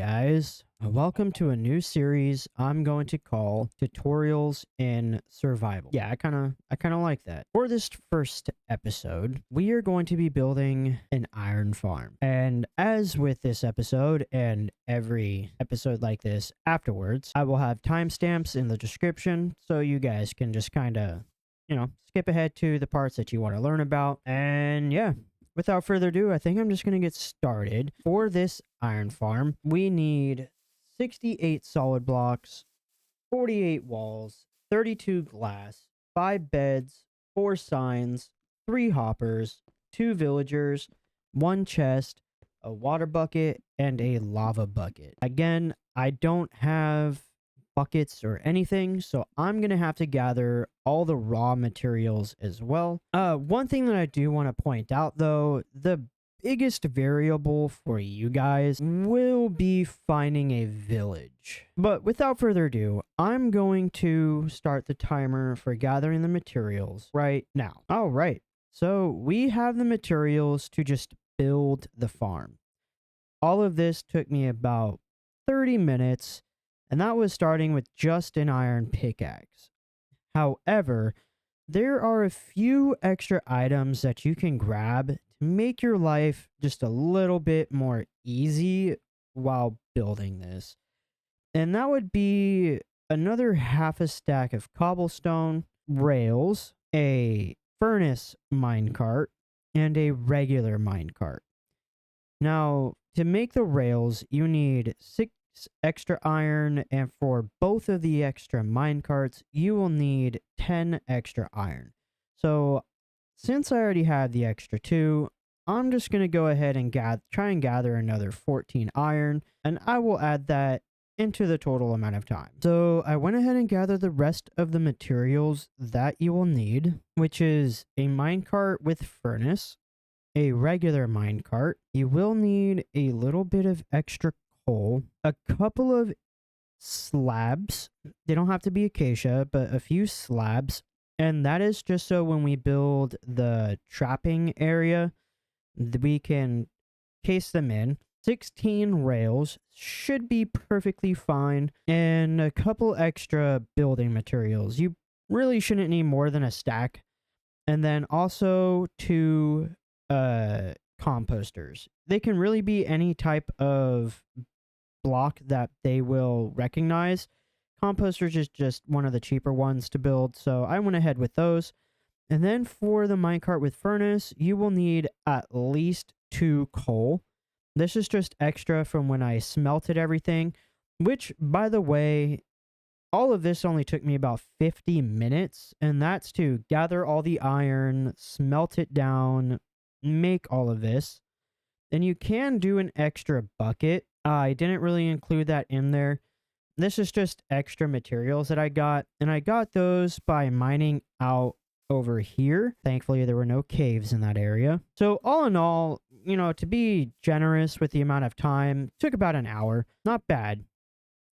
guys, welcome to a new series I'm going to call Tutorials in Survival. Yeah, I kind of like that. For this first episode, we are going to be building an iron farm. And as with this episode and every episode like this afterwards, I will have timestamps in the description so you guys can just kind of, skip ahead to the parts that you want to learn about. And yeah, without further ado, I think I'm just going to get started. For this iron farm, we need 68 solid blocks, 48 walls, 32 glass, 5 beds, 4 signs, 3 hoppers, 2 villagers, 1 chest, a water bucket, and a lava bucket. Again, I don't have buckets or anything, so I'm gonna have to gather all the raw materials as well. One thing that I do want to point out though, the biggest variable for you guys will be finding a village. But without further ado, I'm going to start the timer for gathering the materials right now. All right, so we have the materials to just build the farm. All of this took me about 30 minutes, and that was starting with just an iron pickaxe. However, there are a few extra items that you can grab to make your life just a little bit more easy while building this. And that would be another half a stack of cobblestone, rails, a furnace minecart, and a regular minecart. Now, to make the rails, you need 6 extra iron, and for both of the extra minecarts, you will need 10 extra iron. So, since I already have the extra 2, I'm just going to go ahead and try and gather another 14 iron, and I will add that into the total amount of time. So, I went ahead and gathered the rest of the materials that you will need, which is a minecart with furnace, a regular minecart. You will need a little bit of extra coal, a couple of slabs. They don't have to be acacia, but a few slabs. And that is just so when we build the trapping area, we can case them in. 16 rails should be perfectly fine. And a couple extra building materials. You really shouldn't need more than a stack. And then also 2 composters. They can really be any type of block that they will recognize. Composters is just one of the cheaper ones to build, so I went ahead with those. And then for the minecart with furnace, you will need at least 2 coal. This is just extra from when I smelted everything, which, by the way, all of this only took me about 50 minutes, and that's to gather all the iron, smelt it down, make all of this. And you can do an extra bucket. I didn't really include that in there. This is just extra materials that I got, and I got those by mining out over here. Thankfully, there were no caves in that area. So all in all, to be generous with the amount of time, took about an hour. Not bad,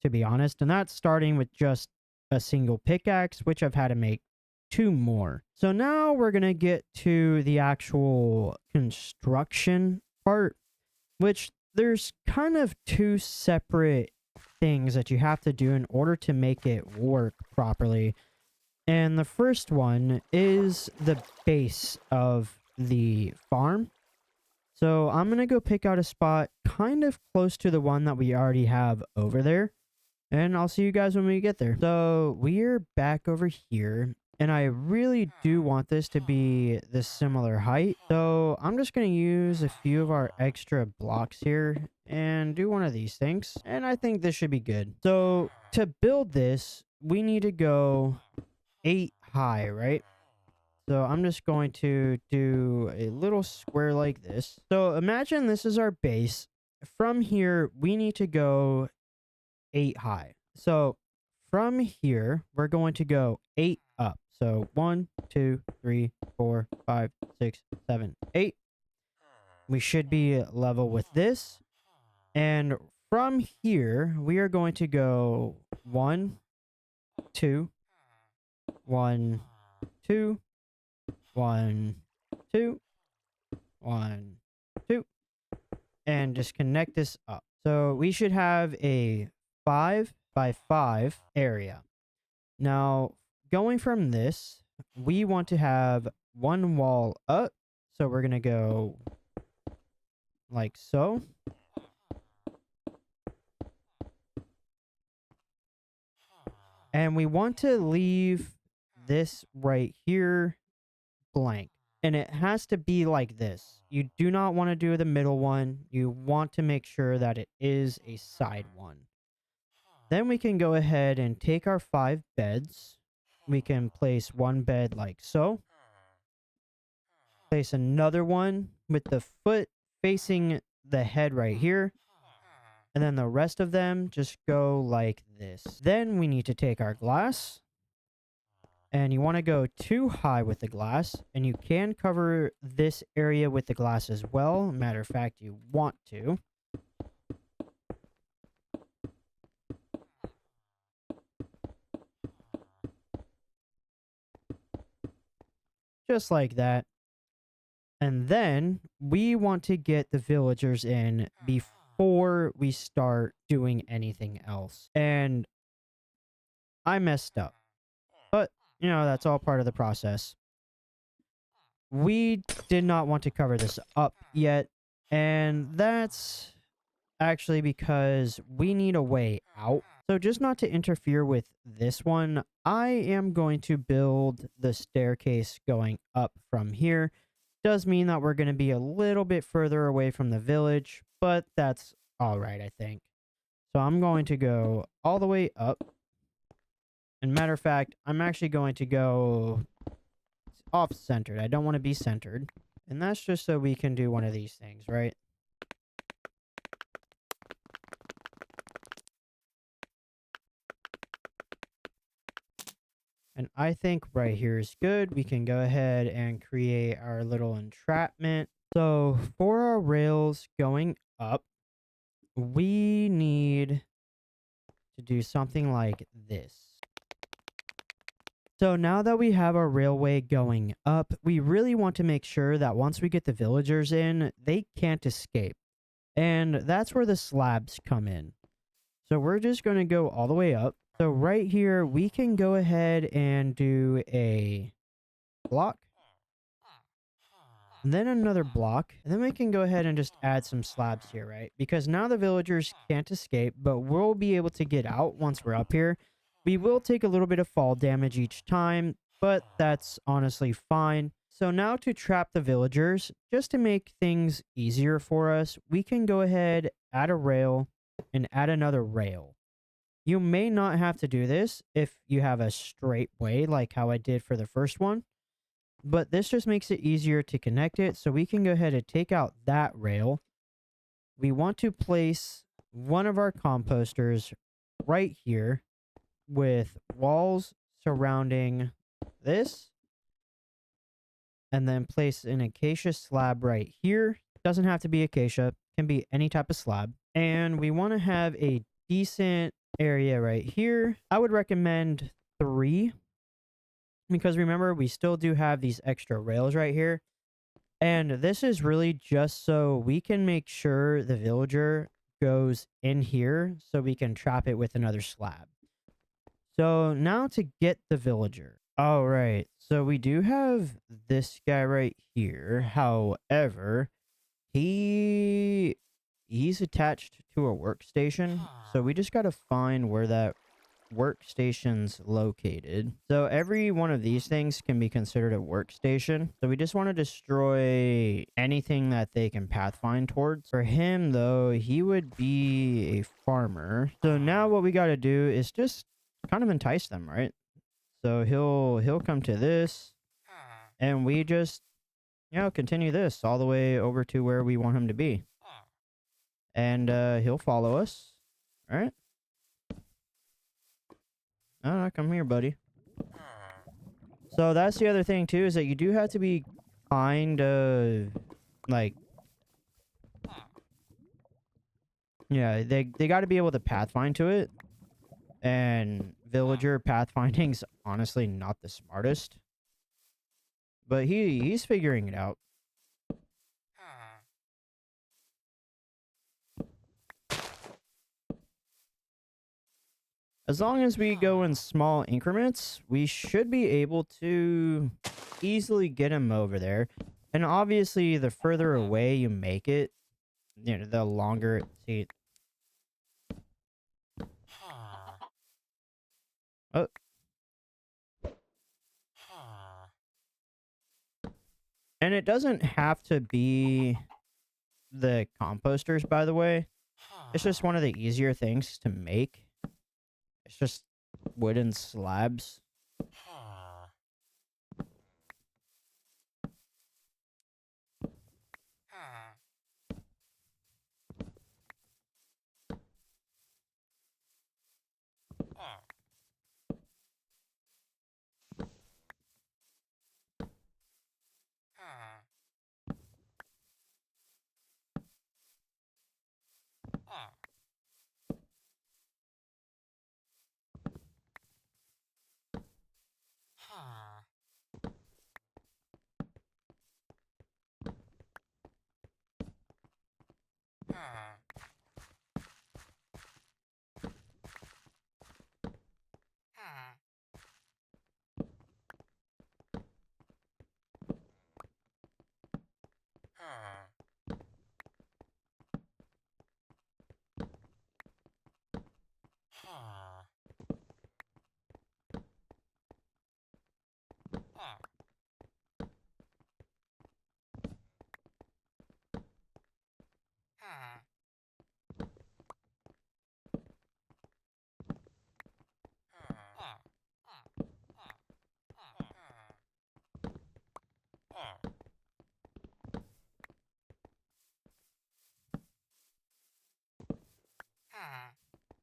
to be honest. And that's starting with just a single pickaxe, which I've had to make 2 more. So now we're going to get to the actual construction part, which there's kind of 2 separate things that you have to do in order to make it work properly. And the first one is the base of the farm. So I'm going to go pick out a spot kind of close to the one that we already have over there. And I'll see you guys when we get there. So we're back over here. And I really do want this to be the similar height. So I'm just going to use a few of our extra blocks here and do one of these things. And I think this should be good. So to build this, we need to go 8 high, right? So I'm just going to do a little square like this. So imagine this is our base. From here, we need to go 8 high. So from here, we're going to go 8 up. So 1, 2, 3, 4, 5, 6, 7, 8. We should be level with this. And from here, we are going to go 1, 2, 1, 2, 1, 2, 1, 2. And just connect this up. So we should have a 5 by 5 area. Now, going from this, we want to have one wall up. So we're going to go like so. And we want to leave this right here blank. And it has to be like this. You do not want to do the middle one. You want to make sure that it is a side one. Then we can go ahead and take our 5 beds. We can place one bed like so. Place another one with the foot facing the head right here. And then the rest of them just go like this. Then we need to take our glass. And you want to go too high with the glass. And you can cover this area with the glass as well. Matter of fact, you want to. Just like that. And then we want to get the villagers in before we start doing anything else. And I messed up. But, you know, that's all part of the process. We did not want to cover this up yet. And that's actually because we need a way out. So just not to interfere with this one, I am going to build the staircase going up from here. Does mean that we're going to be a little bit further away from the village, but that's all right, I think. So I'm going to go all the way up. And matter of fact, I'm actually going to go off-centered. I don't want to be centered. And that's just so we can do one of these things, right? And I think right here is good. We can go ahead and create our little entrapment. So for our rails going up, we need to do something like this. So now that we have our railway going up, we really want to make sure that once we get the villagers in, they can't escape. And that's where the slabs come in. So we're just going to go all the way up. So right here, we can go ahead and do a block. And then another block. And then we can go ahead and just add some slabs here, right? Because now the villagers can't escape, but we'll be able to get out once we're up here. We will take a little bit of fall damage each time, but that's honestly fine. So now to trap the villagers, just to make things easier for us, we can go ahead, add a rail, and add another rail. You may not have to do this if you have a straight way like how I did for the first one, but this just makes it easier to connect it. So we can go ahead and take out that rail. We want to place one of our composters right here with walls surrounding this, and then place an acacia slab right here. Doesn't have to be acacia, can be any type of slab. And we want to have a decent area right here. I would recommend 3, because remember, we still do have these extra rails right here. And this is really just so we can make sure the villager goes in here so we can trap it with another slab. So now to get the villager. All right, so we do have this guy right here. However, he's attached to a workstation. So we just got to find where that workstation's located. So every one of these things can be considered a workstation. So we just want to destroy anything that they can pathfind towards. For him, though, he would be a farmer. So now what we got to do is just kind of entice them, right? So he'll come to this, and we just, you know, continue this all the way over to where we want him to be. And he'll follow us. All right. Oh, come here, buddy. So that's the other thing too, is that you do have to be kind of like, yeah, they got to be able to pathfind to it. And villager pathfinding's honestly not the smartest, but he's figuring it out. As long as we go in small increments, we should be able to easily get him over there. And obviously, the further away you make it, you know, the longer. See, oh, and it doesn't have to be the composters, by the way. It's just one of the easier things to make. It's just wooden slabs.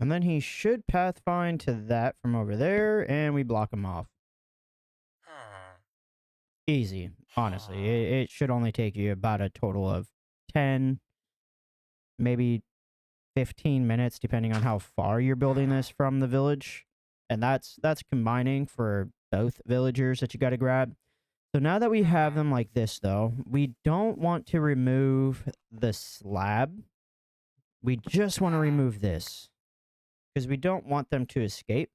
And then he should pathfind to that from over there, and we block him off. Easy, honestly. It should only take you about a total of 10, maybe 15 minutes, depending on how far you're building this from the village. And that's combining for both villagers that you got to grab. So now that we have them like this, though, we don't want to remove the slab. We just want to remove this, because we don't want them to escape.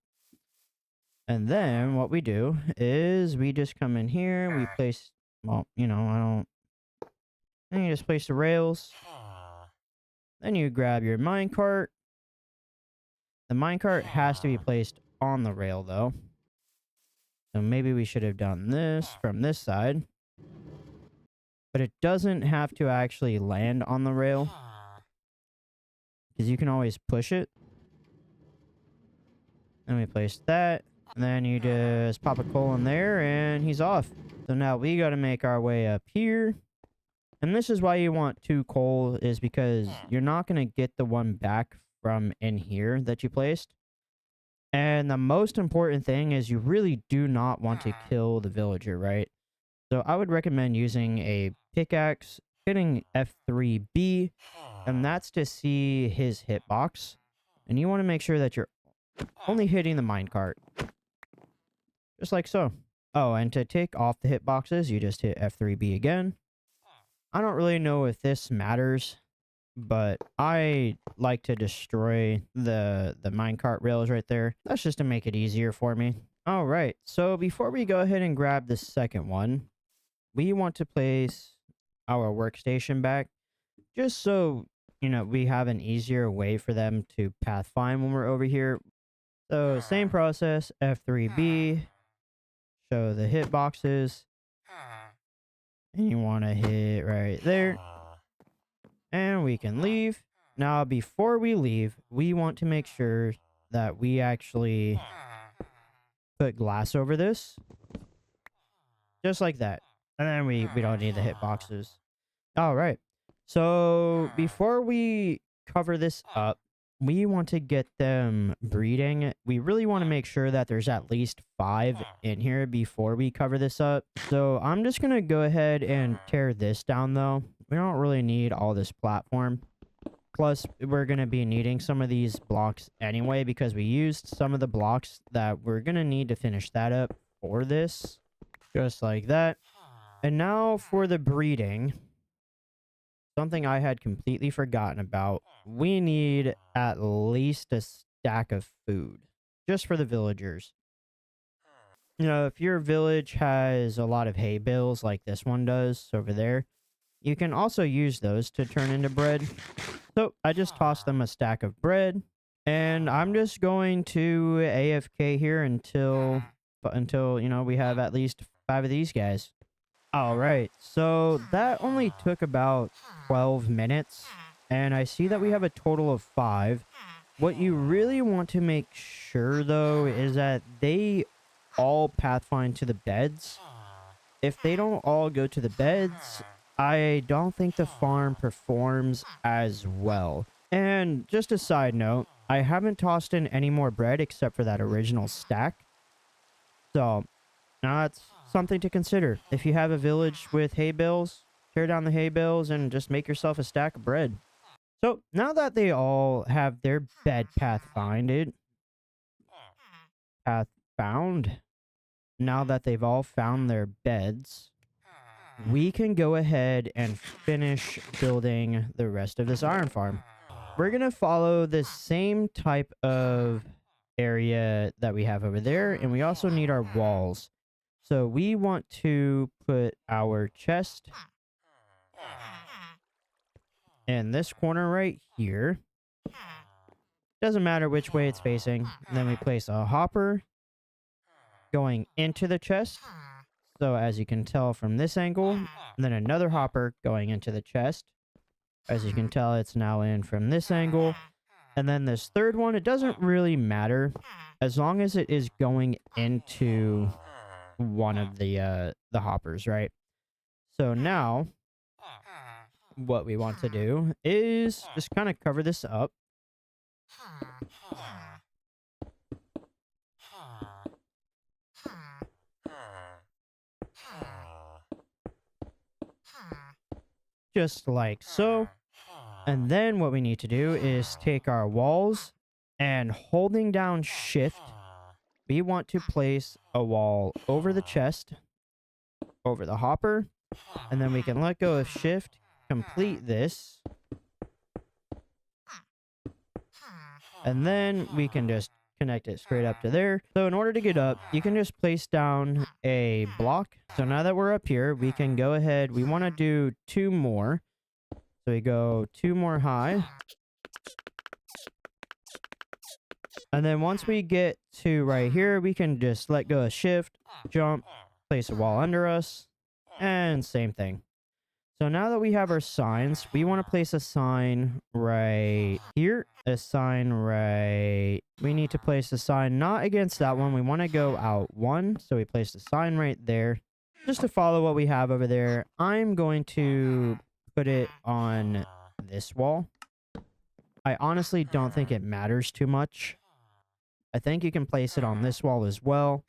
And then what we do is we just come in here, we place, well, you know, then you just place the rails. Then you grab your minecart. The minecart has to be placed on the rail, though. So maybe we should have done this from this side. But it doesn't have to actually land on the rail, because you can always push it. Then we place that. And then you just pop a coal in there, and he's off. So now we got to make our way up here. And this is why you want 2 coal, is because you're not going to get the one back from in here that you placed. And the most important thing is you really do not want to kill the villager, right? So I would recommend using a pickaxe, hitting F3B, and that's to see his hitbox. And you want to make sure that you're only hitting the minecart. Just like so. Oh, and to take off the hitboxes, you just hit F3B again. I don't really know if this matters, but I like to destroy the minecart rails right there. That's just to make it easier for me. All right, so before we go ahead and grab the second one, we want to place our workstation back, just so, you know, we have an easier way for them to pathfind when we're over here. So same process, F3B, show the hitboxes, and you want to hit right there. And we can leave. Now, before we leave, we want to make sure that we actually put glass over this. Just like that. And then we don't need the hitboxes. All right. So, before we cover this up, we want to get them breeding. We really want to make sure that there's at least 5 in here before we cover this up. So, I'm just going to go ahead and tear this down, though. We don't really need all this platform. Plus, we're going to be needing some of these blocks anyway, because we used some of the blocks that we're going to need to finish that up for this. Just like that. And now for the breeding. Something I had completely forgotten about. We need at least a stack of food. just for the villagers. You know, if your village has a lot of hay bales like this one does over there, you can also use those to turn into bread. So I just tossed them a stack of bread, and I'm just going to AFK here until you know, we have at least 5 of these guys. All right, so that only took about 12 minutes, and I see that we have a total of 5. What you really want to make sure, though, is that they all pathfind to the beds. If they don't all go to the beds, I don't think the farm performs as well. And just a side note, I haven't tossed in any more bread except for that original stack. So, now that's something to consider. If you have a village with hay bales, tear down the hay bales and just make yourself a stack of bread. So, now that they all have their bed pathfound, now that they've all found their beds, we can go ahead and finish building the rest of this iron farm. We're going to follow the same type of area that we have over there, and we also need our walls. So we want to put our chest in this corner right here. Doesn't matter which way it's facing. And then we place a hopper going into the chest. So as you can tell from this angle, and then another hopper going into the chest. As you can tell, it's now in from this angle. And then this third one, it doesn't really matter as long as it is going into one of the hoppers, right? So now what we want to do is just kind of cover this up. Just like so. And then what we need to do is take our walls and holding down shift, we want to place a wall over the chest, over the hopper, and then we can let go of shift, complete this. And then we can just connect it straight up to there. So in order to get up, you can just place down a block. So now that we're up here, we can go ahead. We want to do 2 more. So we go 2 more high. And then once we get to right here, we can just let go of shift, jump, place a wall under us, and same thing. So now that we have our signs, we want to place a sign right here, a sign right... We need to place a sign not against that one. We want to go out 1, so we place a sign right there. Just to follow what we have over there, I'm going to put it on this wall. I honestly don't think it matters too much. I think you can place it on this wall as well,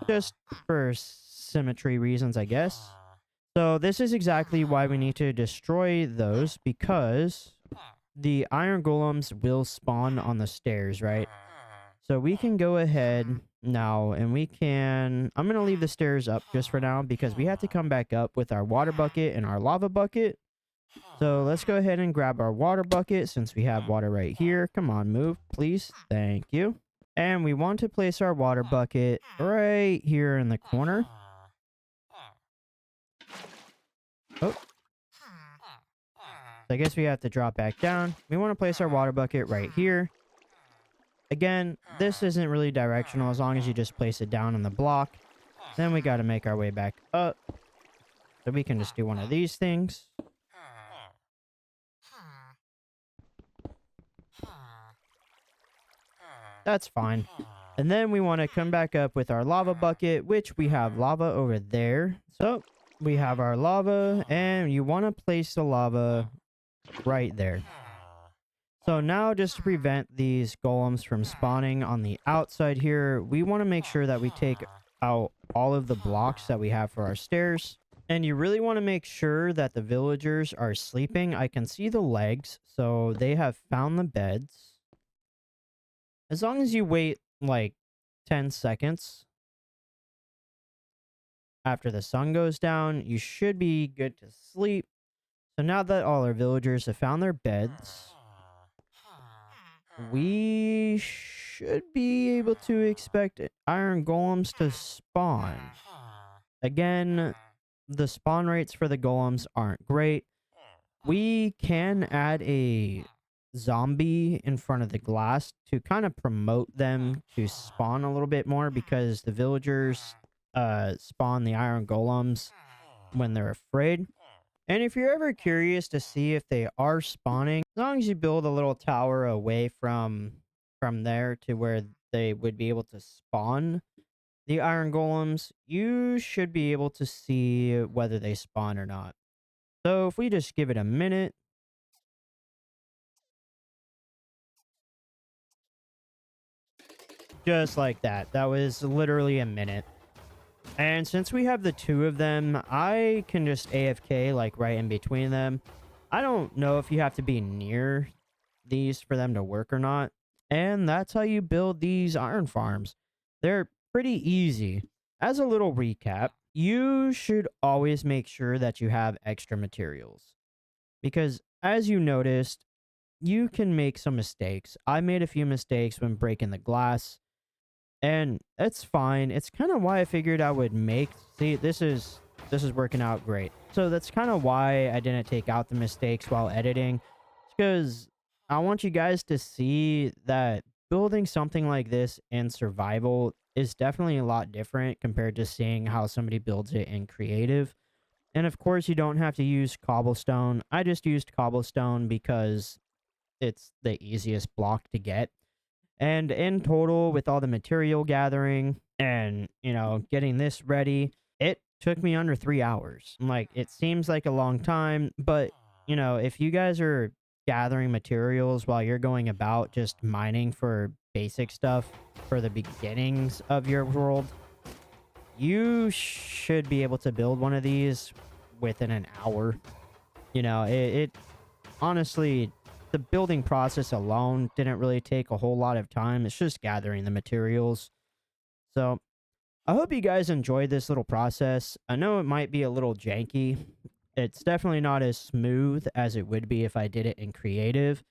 just for symmetry reasons, I guess. So this is exactly why we need to destroy those, because the iron golems will spawn on the stairs, right? So we can go ahead now and we can... I'm going to leave the stairs up just for now because we have to come back up with our water bucket and our lava bucket. So let's go ahead and grab our water bucket since we have water right here. Come on, move, please. Thank you. And we want to place our water bucket right here in the corner. Oh. So I guess we have to drop back down. We want to place our water bucket right here. Again, this isn't really directional as long as you just place it down on the block. Then we got to make our way back up. So we can just do one of these things. That's fine. And then we want to come back up with our lava bucket, which we have lava over there. So we have our lava, and you want to place the lava right there. So now, just to prevent these golems from spawning on the outside here, we want to make sure that we take out all of the blocks that we have for our stairs. And you really want to make sure that the villagers are sleeping. I can see the legs, so they have found the beds. As long as you wait like 10 seconds after the sun goes down, you should be good to sleep. So now that all our villagers have found their beds, we should be able to expect iron golems to spawn. Again, the spawn rates for the golems aren't great. We can add a zombie in front of the glass to kind of promote them to spawn a little bit more, because the villagers spawn the iron golems when they're afraid. And if you're ever curious to see if they are spawning, as long as you build a little tower away from there to where they would be able to spawn the iron golems, you should be able to see whether they spawn or not. So if we just give it a minute, just like that. That was literally a minute. And since we have the two of them, I can just AFK like right in between them. I don't know if you have to be near these for them to work or not. And that's how you build these iron farms. They're pretty easy. As a little recap, you should always make sure that you have extra materials. Because as you noticed, you can make some mistakes. I made a few mistakes when breaking the glass. And that's fine. It's kind of why I figured I would make... See, this is working out great. So that's kind of why I didn't take out the mistakes while editing. It's because I want you guys to see that building something like this in survival is definitely a lot different compared to seeing how somebody builds it in creative. And of course, you don't have to use cobblestone. I just used cobblestone because it's the easiest block to get. And in total, with all the material gathering and, getting this ready, it took me under 3 hours. Like, it seems like a long time, but, if you guys are gathering materials while you're going about just mining for basic stuff for the beginnings of your world, you should be able to build one of these within an hour. It honestly, the building process alone didn't really take a whole lot of time. It's just gathering the materials. So I hope you guys enjoyed this little process. I know it might be a little janky. It's definitely not as smooth as it would be if I did it in creative.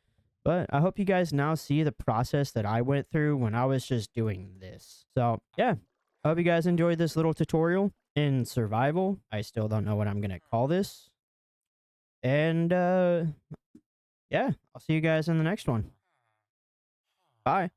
But I hope you guys now see the process that I went through when I was just doing this. So yeah, I hope you guys enjoyed this little tutorial in survival. I still don't know what I'm going to call this. And yeah, I'll see you guys in the next one. Bye.